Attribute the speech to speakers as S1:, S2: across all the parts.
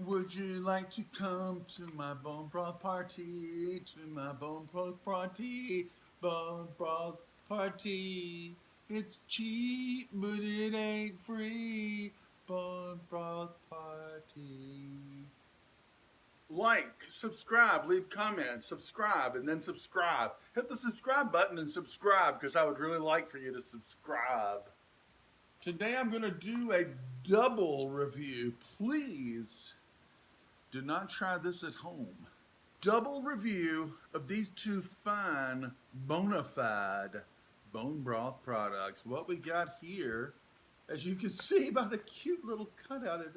S1: Would you like to come to my bone broth party? To my bone broth party, bone broth party. It's cheap, but it ain't free. Bone broth party. Like, subscribe, leave comments, subscribe, and then subscribe. Hit the subscribe button and subscribe because I would really like for you to subscribe. Today I'm going to do a double review. Please do not try this at home. Double review of these two fine Bonafide bone broth products. What we got here, as you can see by the cute little cutout, is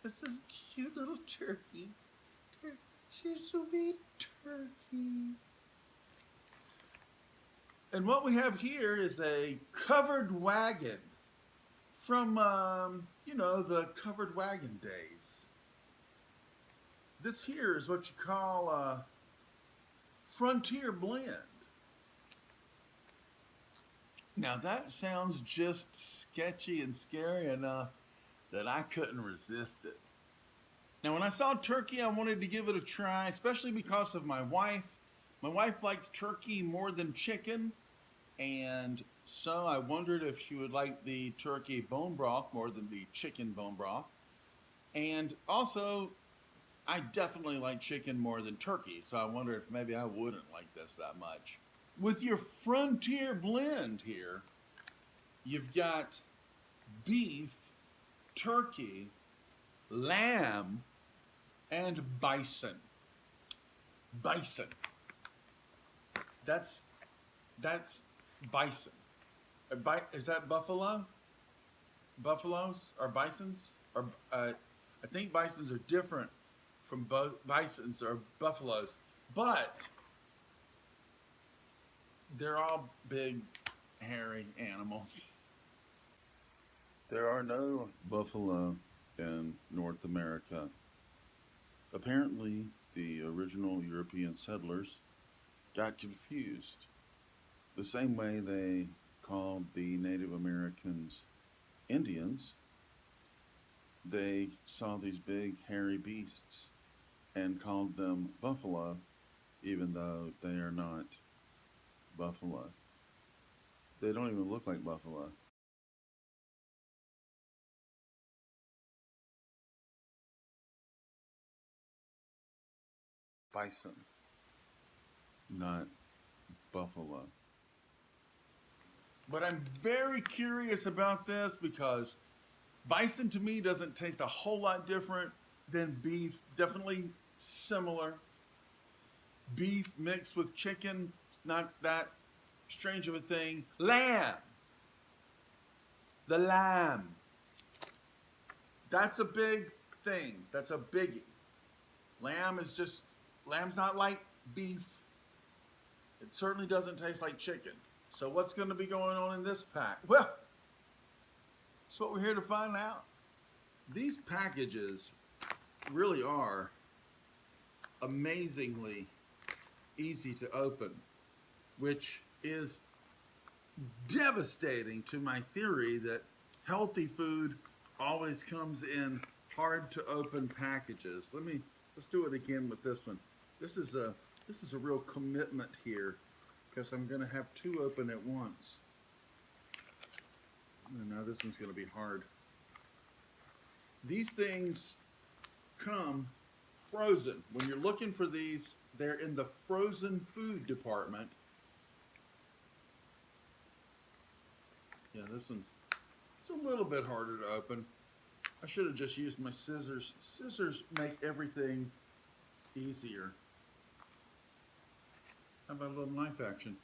S1: this is a cute little turkey. She's a sweet turkey. And what we have here is a covered wagon from, the covered wagon days. This here is what you call a frontier blend. Now that sounds just sketchy and scary enough that I couldn't resist it. Now when I saw turkey, I wanted to give it a try, especially because of my wife. My wife likes turkey more than chicken, and so I wondered if she would like the turkey bone broth more than the chicken bone broth. And also, I definitely like chicken more than turkey, so I wonder if maybe I wouldn't like this that much. With your frontier blend here, you've got beef, turkey, lamb, and bison. Bison. That's bison. Is that buffalo? Buffaloes or bisons? Or I think bisons are different from bisons or buffaloes, but they're all big, hairy animals. There are no buffalo in North America. Apparently, the original European settlers got confused. The same way they called the Native Americans Indians, they saw these big hairy beasts and called them buffalo, even though they are not buffalo. They don't even look like buffalo. Bison, not buffalo. But I'm very curious about this because bison to me doesn't taste a whole lot different than beef. Definitely similar. Beef mixed with chicken, not that strange of a thing. Lamb. The lamb. That's a big thing. That's a biggie. Lamb's not like beef. It certainly doesn't taste like chicken. So what's going to be going on in this pack? Well, that's what we're here to find out. These packages really are amazingly easy to open, which is devastating to my theory that healthy food always comes in hard to open packages. Let's do it again with this one. This is a real commitment here because I'm going to have two open at once. And now this one's going to be hard. These things come frozen. When you're looking for these, they're in the frozen food department. Yeah, this one's it's a little bit harder to open. I should have just used my scissors. Scissors make everything easier. How about a little knife action?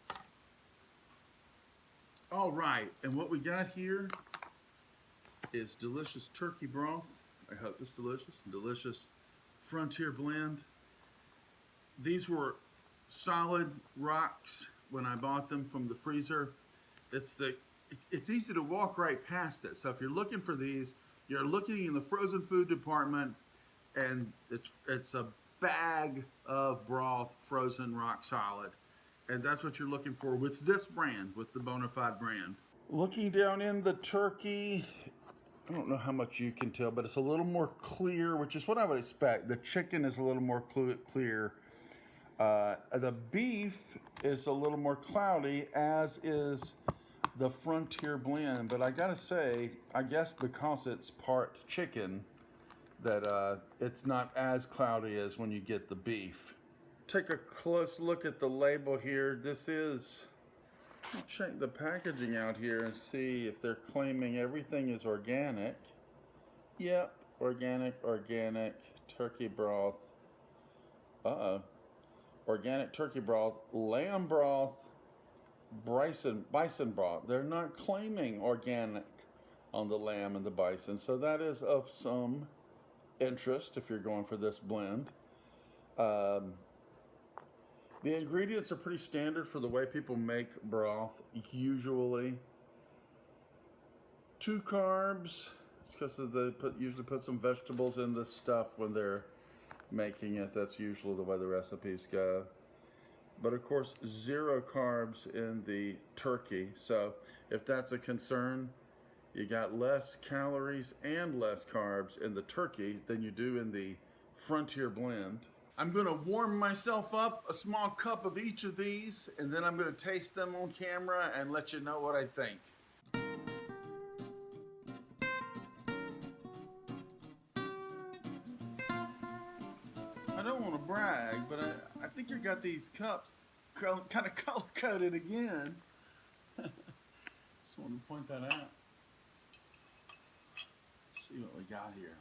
S1: All right, and what we got here is delicious turkey broth. I hope it's delicious. Delicious frontier blend. These were solid rocks when I bought them from the freezer. It's easy to walk right past it. So if you're looking for these, you're looking in the frozen food department, and it's a bag of broth, frozen rock solid. And that's what you're looking for with this brand, with the Bonafide brand. Looking down in the turkey, I don't know how much you can tell, but it's a little more clear, which is what I would expect. The chicken is a little more clear. The beef is a little more cloudy, as is the Frontier blend. But I gotta say, I guess because it's part chicken, that it's not as cloudy as when you get the beef. Take a close look at the label here. This is, check the packaging out here and see if they're claiming everything is organic. Yep, organic turkey broth. Organic turkey broth, lamb broth, bison broth. They're not claiming organic on the lamb and the bison, so that is of some interest if you're going for this blend. The ingredients are pretty standard for the way people make broth usually. 2 carbs. It's because they usually put some vegetables in this stuff when they're making it. That's usually the way the recipes go. But of course, 0 carbs in the turkey. So if that's a concern, you got less calories and less carbs in the turkey than you do in the Frontier blend. I'm going to warm myself up a small cup of each of these, and then I'm going to taste them on camera and let you know what I think. I don't want to brag, but I think you got these cups kind of color-coded again. Just wanted to point that out. Let's see what we got here.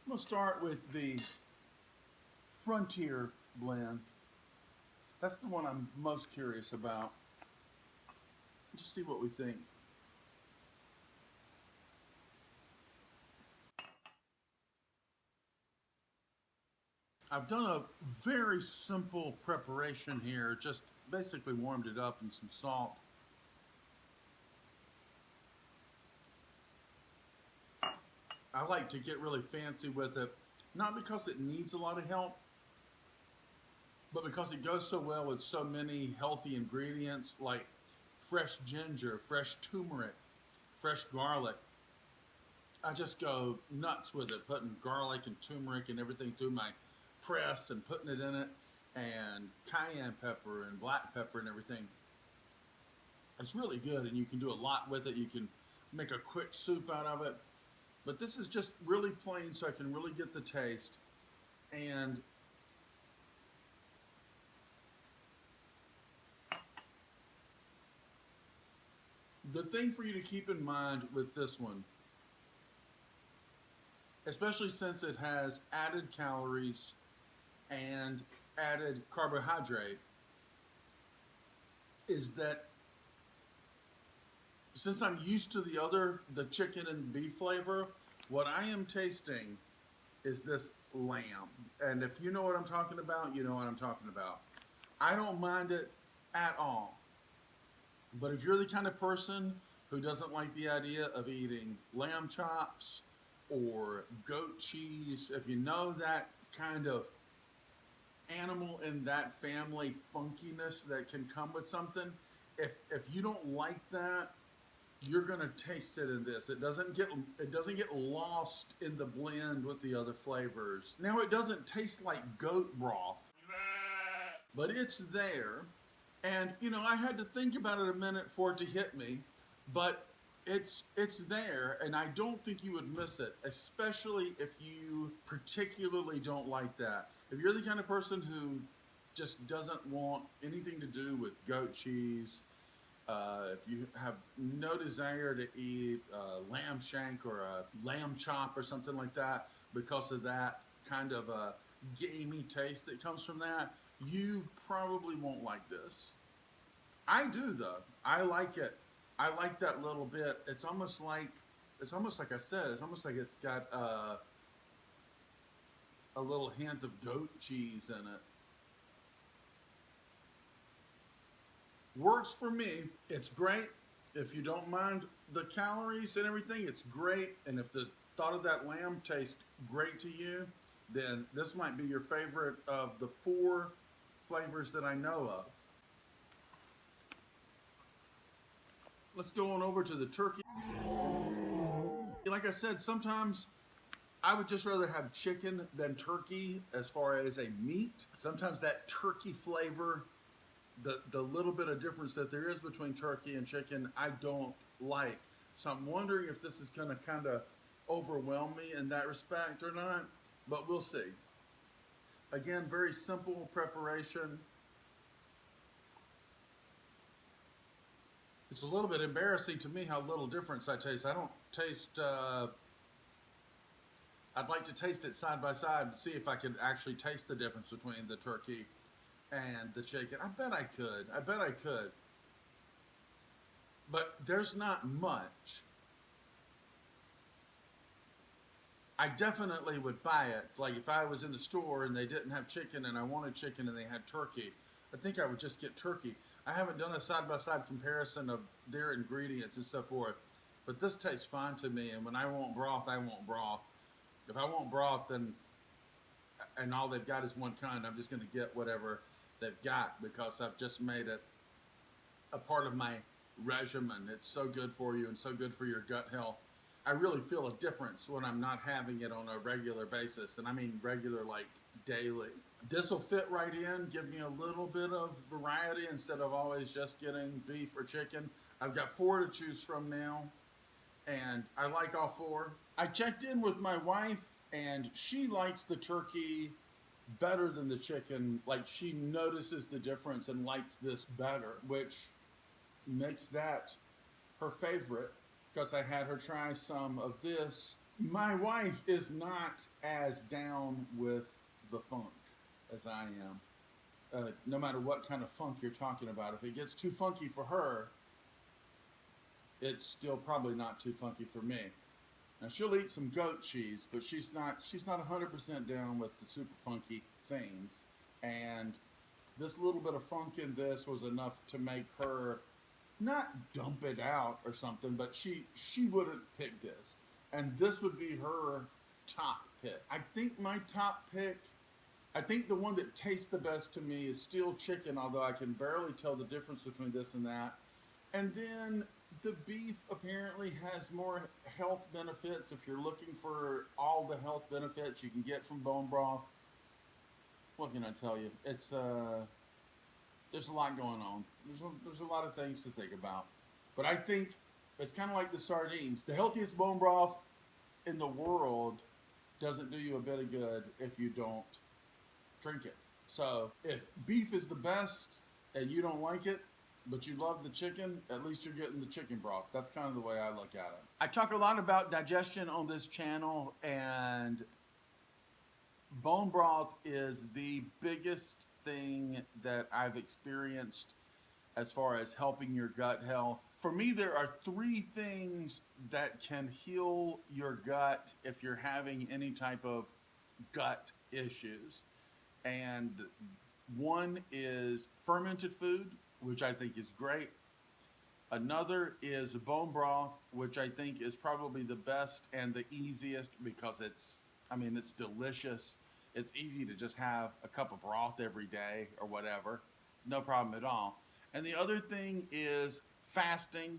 S1: I'm going to start with the Frontier blend. That's the one I'm most curious about. Just see what we think. I've done a very simple preparation here, just basically warmed it up in some salt. I like to get really fancy with it, not because it needs a lot of help, but because it goes so well with so many healthy ingredients like fresh ginger, fresh turmeric, fresh garlic. I just go nuts with it, putting garlic and turmeric and everything through my press and putting it in it, and cayenne pepper and black pepper and everything. It's really good, and you can do a lot with it. You can make a quick soup out of it. But this is just really plain, so I can really get the taste. And the thing for you to keep in mind with this one, especially since it has added calories and added carbohydrate, is that since I'm used to the chicken and beef flavor, what I am tasting is this lamb. And if you know what I'm talking about, you know what I'm talking about. I don't mind it at all. But if you're the kind of person who doesn't like the idea of eating lamb chops or goat cheese, if you know that kind of animal in that family funkiness that can come with something, if you don't like that, you're gonna taste it in this. It doesn't get lost in the blend with the other flavors. Now, it doesn't taste like goat broth, but it's there. And you know, I had to think about it a minute for it to hit me, but it's there, and I don't think you would miss it, especially if you particularly don't like that. If you're the kind of person who just doesn't want anything to do with goat cheese, if you have no desire to eat a lamb shank or a lamb chop or something like that because of that kind of a gamey taste that comes from that, you probably won't like this. I do though. I like it. I like that little bit. It's almost like I said. It's almost like it's got a little hint of goat cheese in it. Works for me. It's great. If you don't mind the calories and everything, it's great. And if the thought of that lamb tastes great to you, then this might be your favorite of the 4 flavors that I know of. Let's go on over to the turkey. Like I said, sometimes I would just rather have chicken than turkey as far as a meat. Sometimes that turkey flavor, the little bit of difference that there is between turkey and chicken, I don't like. So I'm wondering if this is going to kind of overwhelm me in that respect or not, but we'll see. Again, very simple preparation. It's a little bit embarrassing to me how little difference I taste. I don't taste. I'd like to taste it side by side and see if I could actually taste the difference between the turkey and the chicken. I bet I could. I bet I could. But there's not much. I definitely would buy it. Like if I was in the store and they didn't have chicken and I wanted chicken and they had turkey, I think I would just get turkey. I haven't done a side-by-side comparison of their ingredients and so forth, but this tastes fine to me. And when I want broth, I want broth. If I want broth, then and all they've got is one kind, I'm just going to get whatever they've got because I've just made it a part of my regimen. It's so good for you and so good for your gut health. I really feel a difference when I'm not having it on a regular basis, and I mean regular like daily. This will fit right in, give me a little bit of variety instead of always just getting beef or chicken. I've got 4 to choose from now, and I like all 4. I checked in with my wife, and she likes the turkey better than the chicken. Like she notices the difference and likes this better, which makes that her favorite because I had her try some of this. My wife is not as down with the funk as I am. No matter what kind of funk you're talking about, if it gets too funky for her, it's still probably not too funky for me. Now she'll eat some goat cheese, but she's not 100% down with the super funky things. And this little bit of funk in this was enough to make her not dump it out or something, but she wouldn't pick this. And this would be her top pick. I think my top pick, I think the one that tastes the best to me is still chicken, although I can barely tell the difference between this and that. And then the beef apparently has more health benefits. If you're looking for all the health benefits you can get from bone broth, what can I tell you? It's there's a lot going on. There's a lot of things to think about. But I think it's kind of like the sardines. The healthiest bone broth in the world doesn't do you a bit of good if you don't drink it. So if beef is the best and you don't like it, but you love the chicken, at least you're getting the chicken broth. That's kind of the way I look at it. I talk a lot about digestion on this channel, and bone broth is the biggest thing that I've experienced as far as helping your gut health. For me, there are 3 things that can heal your gut if you're having any type of gut issues. And one is fermented food, which I think is great. Another is bone broth, which I think is probably the best and the easiest because it's delicious. It's easy to just have a cup of broth every day or whatever. No problem at all. And the other thing is fasting,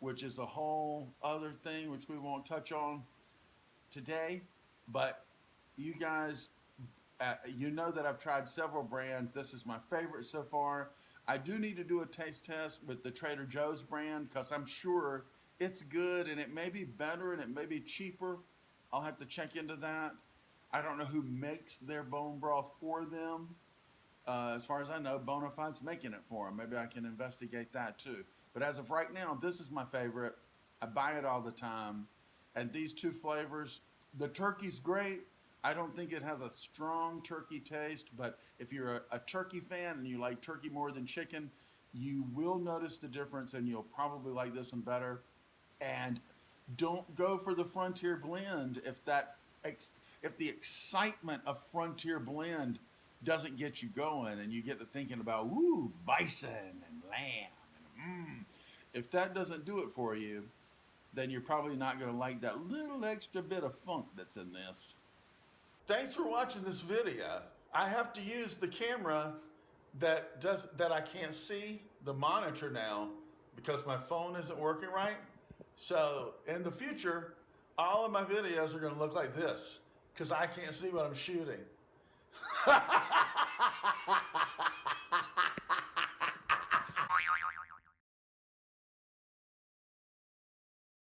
S1: which is a whole other thing which we won't touch on today. But you guys, you know that I've tried several brands. This is my favorite so far. I do need to do a taste test with the Trader Joe's brand because I'm sure it's good and it may be better and it may be cheaper. I'll have to check into that. I don't know who makes their bone broth for them. As far as I know, Bonafide's making it for them. Maybe I can investigate that too. But as of right now, this is my favorite. I buy it all the time. And these 2 flavors, the turkey's great. I don't think it has a strong turkey taste, but if you're a turkey fan and you like turkey more than chicken, you will notice the difference and you'll probably like this one better. And don't go for the Frontier Blend if the excitement of Frontier Blend doesn't get you going and you get to thinking about, ooh, bison and lamb. If that doesn't do it for you, then you're probably not going to like that little extra bit of funk that's in this. Thanks for watching this video. I have to use the camera that I can't see the monitor now because my phone isn't working right. So in the future, All of my videos are going to look like this because I can't see what I'm shooting.